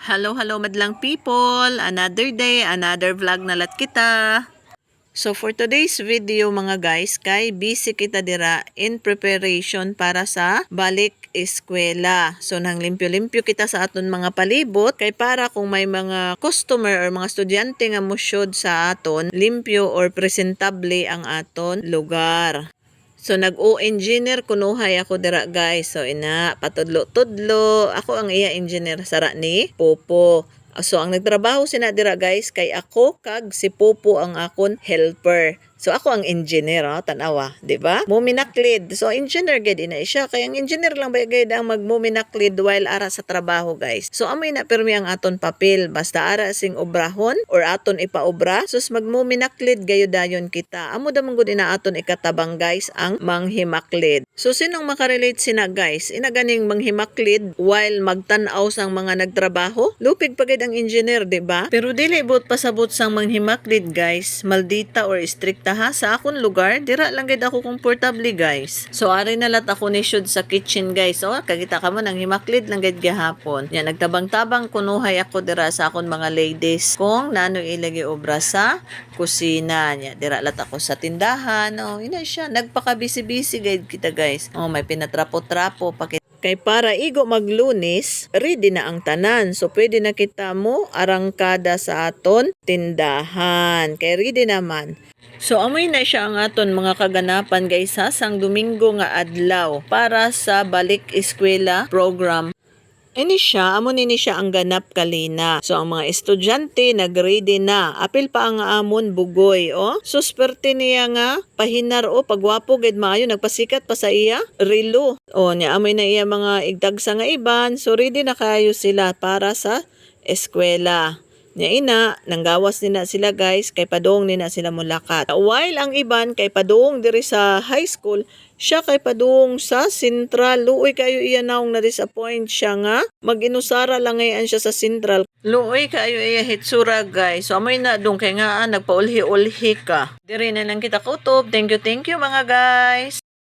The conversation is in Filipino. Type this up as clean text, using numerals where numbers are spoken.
Hello, madlang people. Another day, another vlog na lat kita. So for today's video mga guys, kay busy kita dira in preparation para sa balik eskwela. So nang limpyo-limpyo kita sa aton mga palibot kay para kung may mga customer or mga estudyante nga mosyod sa aton, limpyo or presentable ang aton lugar. So nag-o-engineer kunuhay ako dira guys. So ina patudlo-tudlo. Ako ang iya engineer sara ni Popo. So ang nagtrabaho sina dira guys kay ako kag si Popo ang akon helper. So ako ang engineer, tanawa, di ba? Muminaklid. So engineer gid ina siya kay ang engineer lang ba gid ang magmuminaklid while ara sa trabaho guys. So amoy na permi ang aton papel basta ara sing obrahon or aton ipaobra. Sus magmuminaklid gayud-dayon kita. Amo damong gud ina aton ikatabang guys ang manghimaklid. So sinong makarelate sina guys? Ina ganing manghimaklid while magtan-aw sang mga nagtrabaho. Lupig pagid ang engineer, di ba? Pero dili but pasabot sang manghimaklid guys. Maldita or strict sa akong lugar, dira lang gid ako komportable guys. So ari na lat ako ni shoot sa kitchen guys. O kagita ka mo nang himaklid lang gid gihapon. Nya nagtabang-tabang kunuhay ako dira sa akong mga ladies kung nano ilagi obra sa kusina nya. Dira lat ako sa tindahan. O ina siya nagpaka-busy gid kita guys. O may pinatrapo-trapo pakit kay para igo maglunes, ready na ang tanan. So pwede na kita mo arangkada sa aton tindahan. Kay ready naman. So amoy na siya ang aton mga kaganapan guys ha sang Domingo nga adlaw para sa balik eskwela program. Ini siya, amo nini siya ang ganap kalina. So ang mga estudyante nagready na. Apil pa ang amon bugoy, susperte niya nga pahinar pagwapo gid maayo nagpasikat pa sa iya relo. Nya amoy na iya mga igdagsa nga iban. So ready na kayo sila para sa eskwela. Nya ina, nanggawas nina sila guys, kay padung nina sila mulakat. While ang iban kay padung diri sa high school, siya kay padung sa Central. Luoy kayo iya naong na-disappoint siya nga. Mag-inusara lang ngayon siya sa Central. Luoy kayo iya hitsura guys. So amoy na dong kay nga nagpaulhi-ulhi ka. Diri na lang kita kutob. Thank you mga guys.